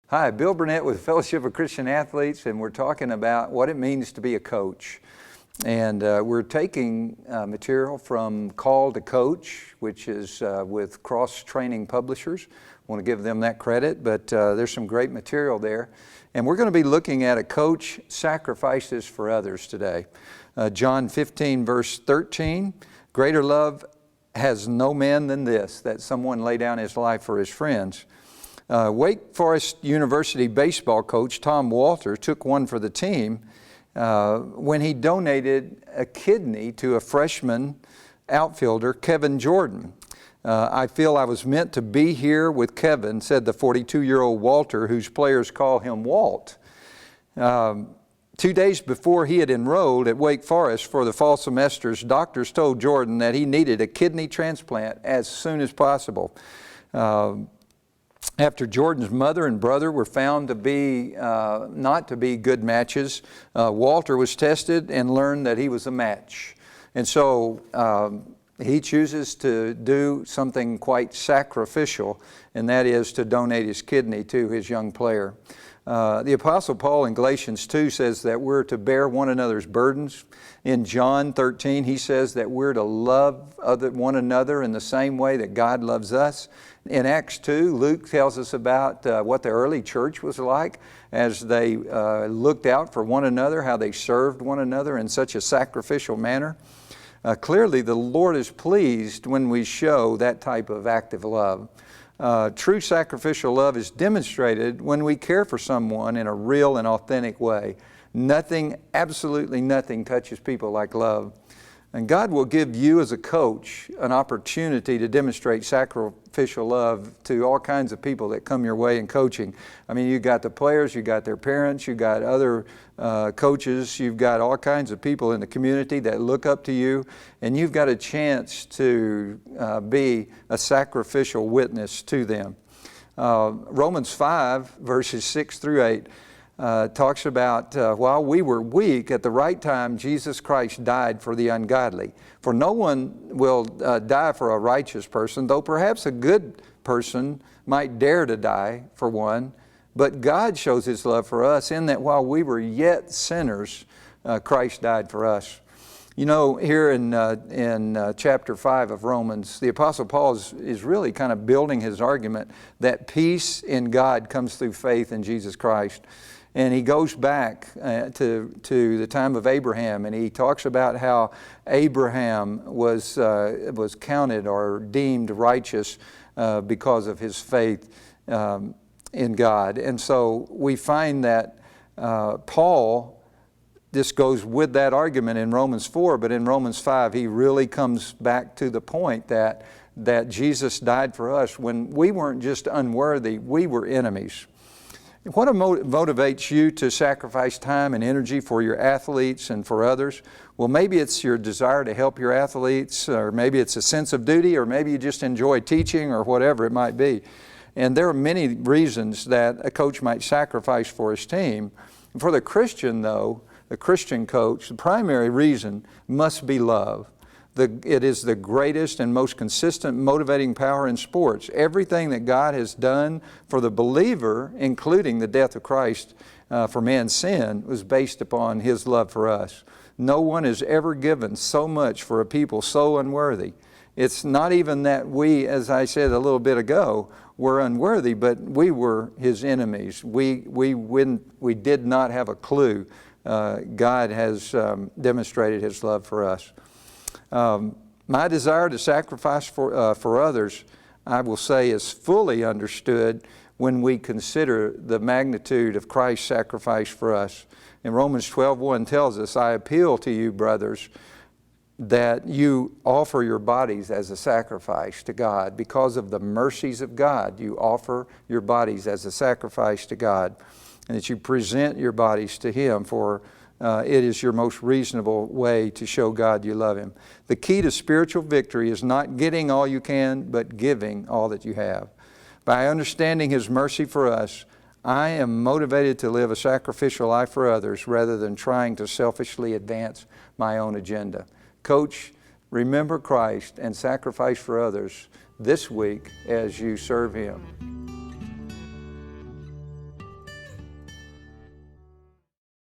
Hi, Bill Burnett with Fellowship of Christian Athletes, and we're talking about what it means to be a coach. And we're taking material from Call to Coach, which is with Cross Training Publishers. I want to give them that credit, but there's some great material there. And we're going to be looking at a coach sacrifices for others today. John 15, verse 13, greater love has no man than this, that someone lay down his life for his friends. Wake Forest University baseball coach Tom Walter took one for the team when he donated a kidney to a freshman outfielder, Kevin Jordan. I feel I was meant to be here with Kevin, said the 42-year-old Walter, whose players call him Walt. 2 days before he had enrolled at Wake Forest for the fall semesters, doctors told Jordan that he needed a kidney transplant as soon as possible. After Jordan's mother and brother were found to be not to be good matches, Walter was tested and learned that he was a match. And so he chooses to do something quite sacrificial, and that is to donate his kidney to his young player. The Apostle Paul in Galatians 2 says that we're to bear one another's burdens. In John 13, he says that we're to love one another in the same way that God loves us. In Acts 2, Luke tells us about what the early church was like as they looked out for one another, how they served one another in such a sacrificial manner. Clearly, the Lord is pleased when we show that type of active love. True sacrificial love is demonstrated when we care for someone in a real and authentic way. Nothing, absolutely nothing touches people like love. And God will give you as a coach an opportunity to demonstrate sacrificial love to all kinds of people that come your way in coaching. I mean, you've got the players, you've got their parents, you've got other coaches, you've got all kinds of people in the community that look up to you, and you've got a chance to be a sacrificial witness to them. Romans 5, verses 6 through 8, talks about while we were weak, at the right time Jesus Christ died for the ungodly. For no one will die for a righteous person, though perhaps a good person might dare to die for one. But God shows His love for us in that while we were yet sinners, Christ died for us. You know, here in chapter 5 of Romans, the Apostle Paul is really kind of building his argument that peace in God comes through faith in Jesus Christ. And he goes back to the time of Abraham, and he talks about how Abraham was counted or deemed righteous because of his faith in God. And so we find that Paul, this goes with that argument in Romans 4, but in Romans 5 he really comes back to the point that Jesus died for us when we weren't just unworthy, we were enemies. What motivates you to sacrifice time and energy for your athletes and for others? Well, maybe it's your desire to help your athletes, or maybe it's a sense of duty, or maybe you just enjoy teaching, or whatever it might be. And there are many reasons that a coach might sacrifice for his team. For the Christian, though, the Christian coach, the primary reason must be love. It is the greatest and most consistent motivating power in sports. Everything that God has done for the believer, including the death of Christ for man's sin, was based upon His love for us. No one has ever given so much for a people so unworthy. It's not even that we, as I said a little bit ago, were unworthy, but we were His enemies. We did not have a clue. God has demonstrated His love for us. My desire to sacrifice for others, I will say, is fully understood when we consider the magnitude of Christ's sacrifice for us. In Romans 12:1 tells us, I appeal to you, brothers, that you offer your bodies as a sacrifice to God. Because of the mercies of God, you offer your bodies as a sacrifice to God, and that you present your bodies to Him, for it is your most reasonable way to show God you love Him. The key to spiritual victory is not getting all you can, but giving all that you have. By understanding His mercy for us, I am motivated to live a sacrificial life for others rather than trying to selfishly advance my own agenda. Coach, remember Christ and sacrifice for others this week as you serve Him.